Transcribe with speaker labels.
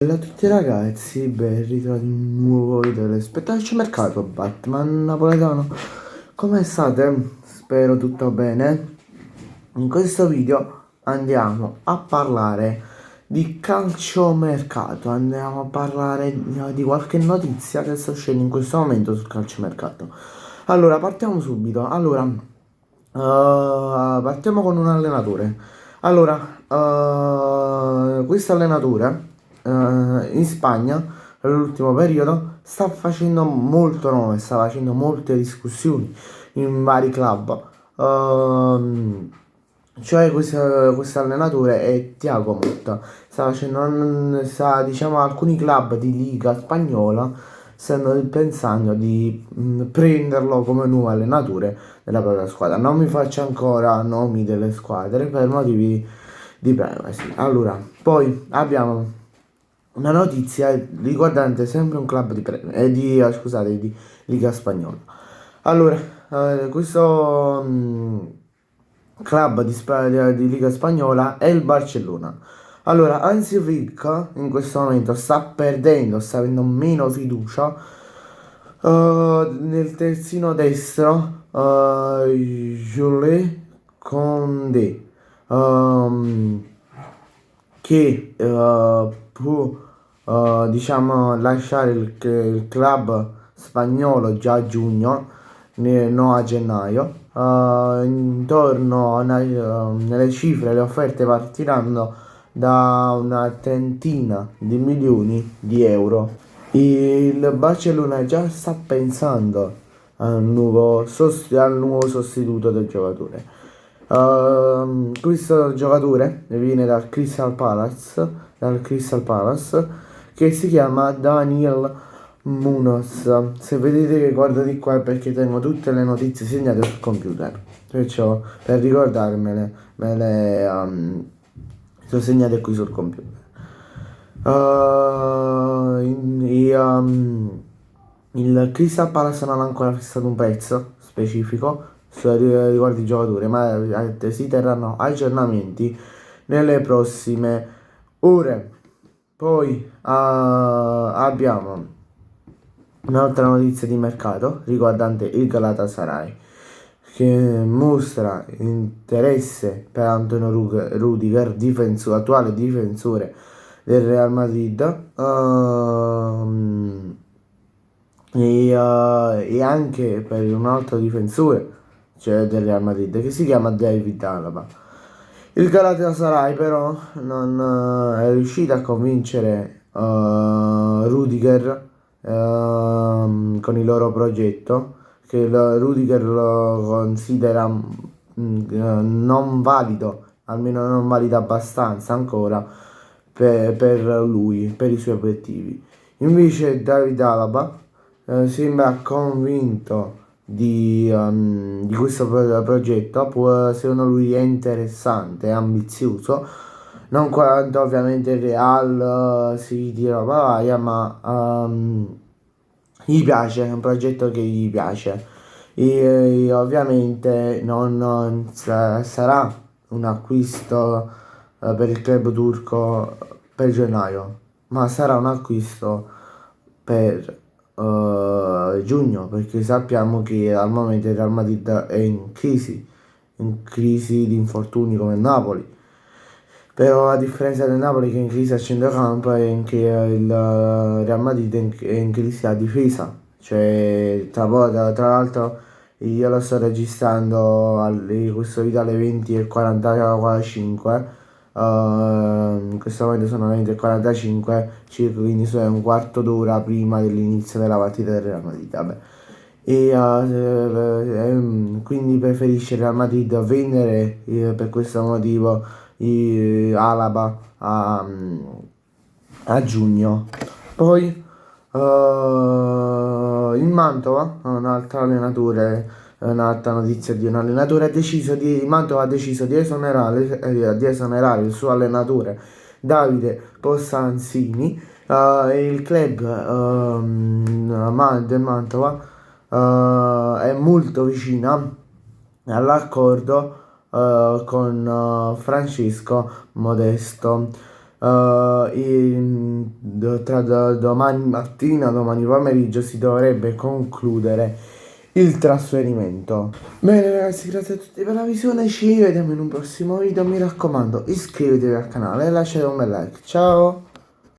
Speaker 1: Bella a tutti ragazzi, ben ritrovati in un nuovo video del mercato Batman napoletano. Come state? Spero tutto bene. In questo video andiamo a parlare di calciomercato, andiamo a parlare di qualche notizia che sta uscendo in questo momento sul calciomercato. Allora, partiamo subito. Partiamo con un allenatore. Questo allenatore in Spagna, nell'ultimo periodo, sta facendo molto nome, sta facendo molte discussioni in vari club. Questo allenatore è Thiago Motta. Diciamo, alcuni club di Liga spagnola stanno pensando di prenderlo come nuovo allenatore della propria squadra. Non mi faccio ancora nomi delle squadre per motivi di privacy. Allora, poi abbiamo una notizia riguardante sempre un club di Liga Spagnola. Allora, questo club di Liga Spagnola è il Barcellona. Allora, Hansi Flick in questo momento sta perdendo, sta avendo meno fiducia nel terzino destro, Jules Condé, ehm, che può diciamo lasciare il club spagnolo già a giugno, no a gennaio. Nelle cifre le offerte partiranno da una trentina di milioni di euro. Il Barcellona già sta pensando al nuovo sostituto del giocatore. Questo giocatore viene dal Crystal Palace, che si chiama Daniel Munoz. Se vedete che guardo di qua è perché tengo tutte le notizie segnate sul computer, perciò per ricordarmele sono segnate qui sul computer. Il Crystal Palace non ha ancora fissato un prezzo specifico riguardo i giocatori, ma si terranno aggiornamenti nelle prossime ore. Poi abbiamo un'altra notizia di mercato riguardante il Galatasaray, che mostra interesse per Antonio Rudiger, attuale difensore del Real Madrid, e anche per un altro difensore, cioè del Real Madrid, che si chiama David Alaba. Il Galatasaray però non è riuscito a convincere Rudiger con il loro progetto, che Rudiger lo considera non valido, almeno non valido abbastanza ancora per lui, per i suoi obiettivi. Invece David Alaba sembra convinto di questo progetto, secondo lui è interessante, è ambizioso, non quanto ovviamente il Real City la Bavaria, ma gli piace, è un progetto che gli piace. E ovviamente non sarà un acquisto per il club turco per gennaio, ma sarà un acquisto per giugno, perché sappiamo che al momento il Real Madrid è in crisi di infortuni come il Napoli. Però a differenza del Napoli che è in crisi a centrocampo, è anche il Real Madrid è in crisi a difesa. Cioè, tra l'altro io lo sto registrando questo video alle 20:45. In questo momento sono le 20:45 circa, quindi sono un quarto d'ora prima dell'inizio della partita del Real Madrid. Vabbè. Quindi preferisce il Real Madrid vendere per questo motivo Alaba a giugno. Poi il Mantova, un'altra notizia di un allenatore, Mantova ha deciso di esonerare il suo allenatore Davide Posanzini, e il club del Mantova è molto vicina all'accordo con Francesco Modesto. tra domani mattina, domani pomeriggio si dovrebbe concludere il trasferimento. Bene ragazzi, grazie a tutti per la visione, ci vediamo in un prossimo video, mi raccomando iscrivetevi al canale e lasciate un bel like, ciao!